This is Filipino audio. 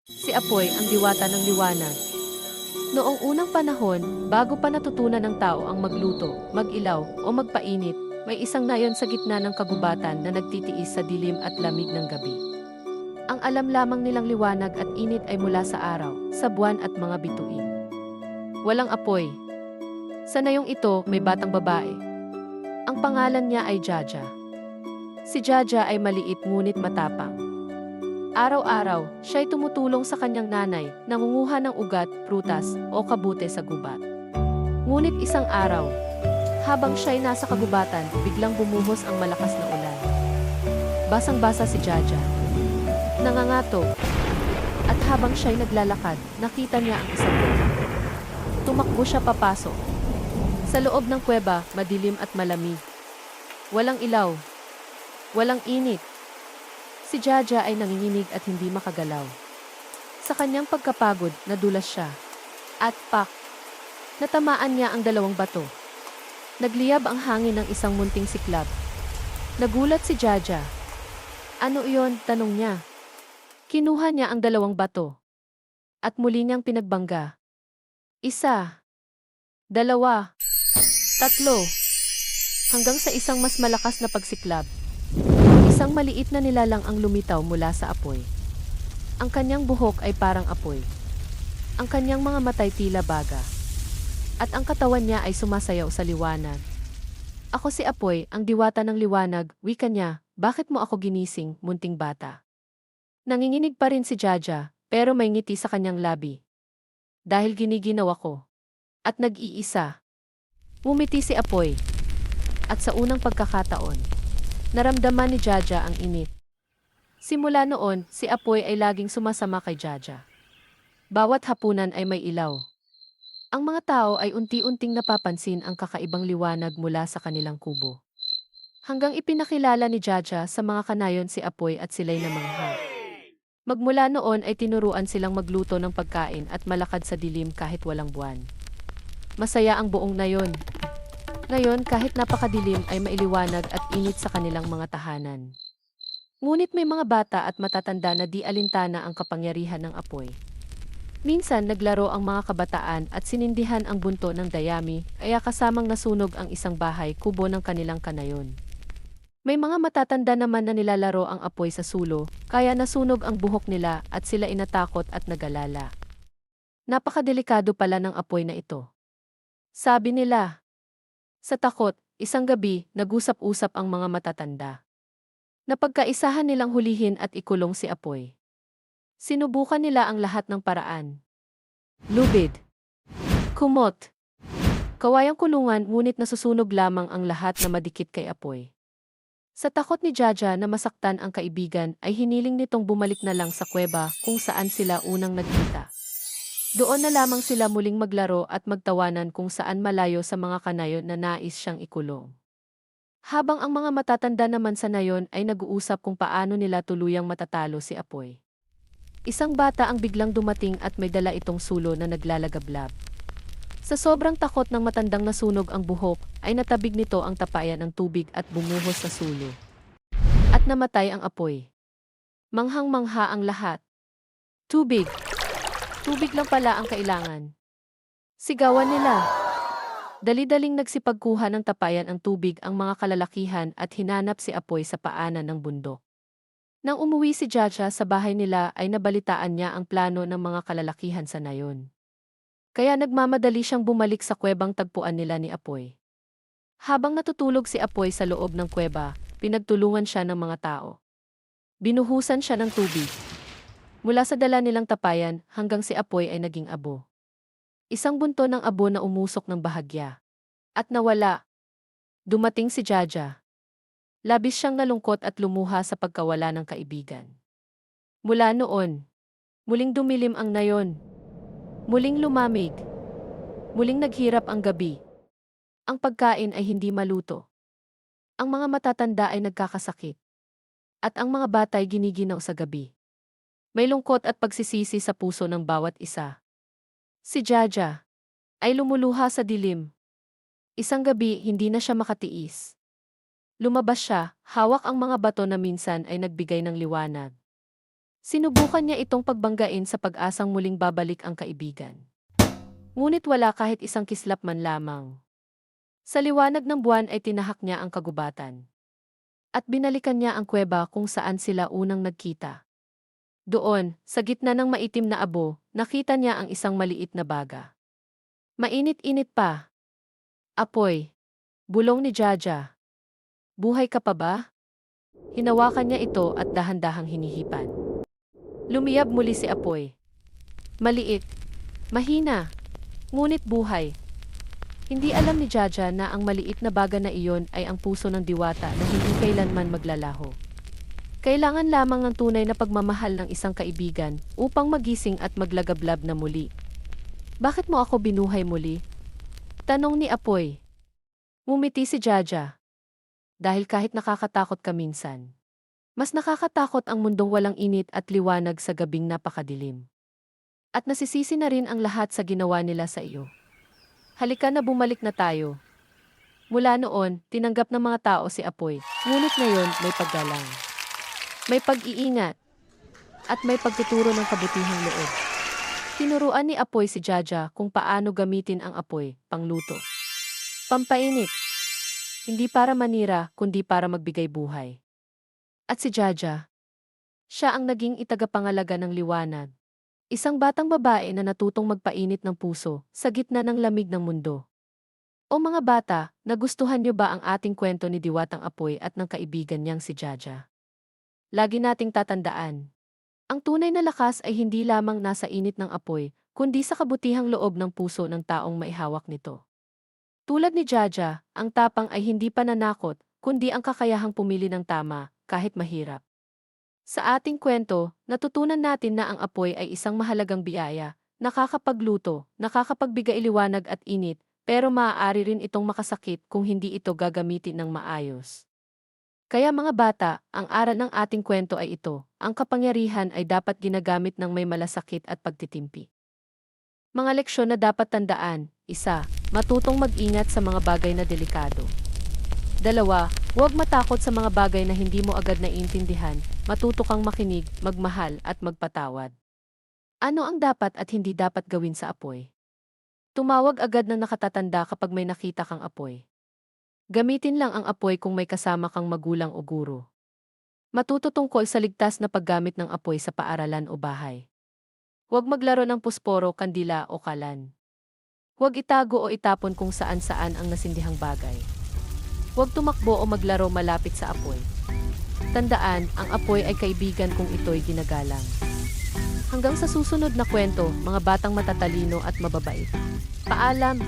Si Apoy ang diwata ng liwanag. Noong unang panahon, bago pa natutunan ng tao ang magluto, mag-ilaw, o magpainit, may isang nayon sa gitna ng kagubatan na nagtitiis sa dilim at lamig ng gabi. Ang alam lamang nilang liwanag at init ay mula sa araw, sa buwan at mga bituin. Walang apoy. Sa nayong ito, may batang babae. Ang pangalan niya ay Jaja. Si Jaja ay maliit ngunit matapang. Araw-araw, siya'y tumutulong sa kanyang nanay, nangunguha ng ugat, prutas, o kabute sa gubat. Ngunit isang araw, habang siya'y nasa kagubatan, biglang bumuhos ang malakas na ulan. Basang-basa si Jaja. Nangangato. At habang siya'y naglalakad, nakita niya ang isang kuweba. Tumakbo siya papasok. Sa loob ng kuweba, madilim at malamig. Walang ilaw. Walang init. Si Jaja ay nanginginig at hindi makagalaw. Sa kanyang pagkapagod, nadulas siya. At pak! Natamaan niya ang dalawang bato. Nagliyab ang hangin ng isang munting siklab. Nagulat si Jaja. Ano iyon? Tanong niya. Kinuha niya ang dalawang bato. At muli niyang pinagbangga. Isa. Dalawa. Tatlo. Hanggang sa isang mas malakas na pagsiklab. Isang maliit na nilalang ang lumitaw mula sa apoy. Ang kanyang buhok ay parang apoy. Ang kanyang mga matay tila baga. At ang katawan niya ay sumasayaw sa liwanag. Ako si Apoy, ang diwata ng liwanag, wika niya, bakit mo ako ginising, munting bata? Nanginginig pa rin si Jaja, pero may ngiti sa kanyang labi. Dahil giniginaw ako. At nag-iisa. Ngumiti si Apoy. At sa unang pagkakataon, naramdaman ni Jaja ang init. Simula noon, si Apoy ay laging sumasama kay Jaja. Bawat hapunan ay may ilaw. Ang mga tao ay unti-unting napapansin ang kakaibang liwanag mula sa kanilang kubo. Hanggang ipinakilala ni Jaja sa mga kanayon si Apoy at sila'y namangha. Magmula noon ay tinuruan silang magluto ng pagkain at malakad sa dilim kahit walang buwan. Masaya ang buong nayon. Ngayon kahit napakadilim ay mailiwanag at init sa kanilang mga tahanan. Ngunit may mga bata at matatanda na di alintana ang kapangyarihan ng apoy. Minsan naglaro ang mga kabataan at sinindihan ang bunto ng dayami, kaya kasamang nasunog ang isang bahay kubo ng kanilang kanayon. May mga matatanda naman na nilalaro ang apoy sa sulo, kaya nasunog ang buhok nila at sila inatakot at nagalala. Napakadelikado pala ng apoy na ito. Sabi nila. Sa takot, isang gabi, nag-usap-usap ang mga matatanda. Napagkaisahan nilang hulihin at ikulong si Apoy. Sinubukan nila ang lahat ng paraan. Lubid. Kumot. Kawayang kulungan ngunit nasusunog lamang ang lahat na madikit kay Apoy. Sa takot ni Jaja na masaktan ang kaibigan ay hiniling nitong bumalik na lang sa kuweba kung saan sila unang nagkita. Doon na lamang sila muling maglaro at magtawanan kung saan malayo sa mga kanayon na nais siyang ikulong. Habang ang mga matatanda naman sa nayon ay nag-uusap kung paano nila tuluyang matatalo si Apoy. Isang bata ang biglang dumating at may dala itong sulo na naglalagablab. Sa sobrang takot ng matandang nasunog ang buhok, ay natabig nito ang tapayan ng tubig at bumuhos sa sulo. At namatay ang Apoy. Manghang-mangha ang lahat. Tubig! Tubig lang pala ang kailangan. Sigawan nila. Dali-daling nagsipagkuha ng tapayan ang tubig ang mga kalalakihan at hinanap si Apoy sa paanan ng bundok. Nang umuwi si Jaja sa bahay nila ay nabalitaan niya ang plano ng mga kalalakihan sa nayon. Kaya nagmamadali siyang bumalik sa kuwebang tagpuan nila ni Apoy. Habang natutulog si Apoy sa loob ng kuweba, pinagtulungan siya ng mga tao. Binuhusan siya ng tubig. Mula sa dala nilang tapayan hanggang si Apoy ay naging abo. Isang bunto ng abo na umusok ng bahagya. At nawala. Dumating si Jaja. Labis siyang nalungkot at lumuha sa pagkawala ng kaibigan. Mula noon, muling dumilim ang nayon. Muling lumamig. Muling naghirap ang gabi. Ang pagkain ay hindi maluto. Ang mga matatanda ay nagkakasakit. At ang mga bata ay giniginaw sa gabi. May lungkot at pagsisisi sa puso ng bawat isa. Si Jaja ay lumuluha sa dilim. Isang gabi, hindi na siya makatiis. Lumabas siya, hawak ang mga bato na minsan ay nagbigay ng liwanag. Sinubukan niya itong pagbanggain sa pag-asang muling babalik ang kaibigan. Ngunit wala kahit isang kislap man lamang. Sa liwanag ng buwan ay tinahak niya ang kagubatan. At binalikan niya ang kuweba kung saan sila unang nagkita. Doon, sa gitna ng maitim na abo, nakita niya ang isang maliit na baga. Mainit-init pa. Apoy. Bulong ni Jaja. Buhay ka pa ba? Hinawakan niya ito at dahan-dahang hinihipan. Lumiyab muli si Apoy. Maliit. Mahina. Ngunit buhay. Hindi alam ni Jaja na ang maliit na baga na iyon ay ang puso ng diwata na hindi kailanman maglalaho. Kailangan lamang ng tunay na pagmamahal ng isang kaibigan upang magising at maglagablab na muli. Bakit mo ako binuhay muli? Tanong ni Apoy. Ngumiti si Jaja. Dahil kahit nakakatakot ka minsan, mas nakakatakot ang mundong walang init at liwanag sa gabing napakadilim. At nasisisi na rin ang lahat sa ginawa nila sa iyo. Halika na bumalik na tayo. Mula noon, tinanggap ng mga tao si Apoy, ngunit ngayon may paggalang. May pag-iingat. At may pagtuturo ng kabutihang loob. Tinuruan ni Apoy si Jaja kung paano gamitin ang apoy, pangluto. Pampainit. Hindi para manira, kundi para magbigay buhay. At si Jaja, siya ang naging itagapangalaga ng liwanag. Isang batang babae na natutong magpainit ng puso sa gitna ng lamig ng mundo. O mga bata, nagustuhan niyo ba ang ating kwento ni Diwatang Apoy at ng kaibigan niyang si Jaja? Lagi nating tatandaan. Ang tunay na lakas ay hindi lamang nasa init ng apoy, kundi sa kabutihang loob ng puso ng taong maihawak nito. Tulad ni Jaja, ang tapang ay hindi pananakot, kundi ang kakayahang pumili ng tama, kahit mahirap. Sa ating kwento, natutunan natin na ang apoy ay isang mahalagang biyaya, nakakapagluto, nakakapagbigay liwanag at init, pero maaari rin itong makasakit kung hindi ito gagamitin ng maayos. Kaya mga bata, ang aral ng ating kwento ay ito, ang kapangyarihan ay dapat ginagamit ng may malasakit at pagtitimpi. Mga leksyon na dapat tandaan, 1. Matutong mag-ingat sa mga bagay na delikado. 2. Huwag matakot sa mga bagay na hindi mo agad naiintindihan, matuto kang makinig, magmahal at magpatawad. Ano ang dapat at hindi dapat gawin sa apoy? Tumawag agad ng nakatatanda kapag may nakita kang apoy. Gamitin lang ang apoy kung may kasama kang magulang o guro. Matuto tungkol sa ligtas na paggamit ng apoy sa paaralan o bahay. Huwag maglaro ng pusporo, kandila o kalan. Huwag itago o itapon kung saan-saan ang nasindihang bagay. Huwag tumakbo o maglaro malapit sa apoy. Tandaan, ang apoy ay kaibigan kung ito'y ginagalang. Hanggang sa susunod na kwento, mga batang matatalino at mababait. Paalam!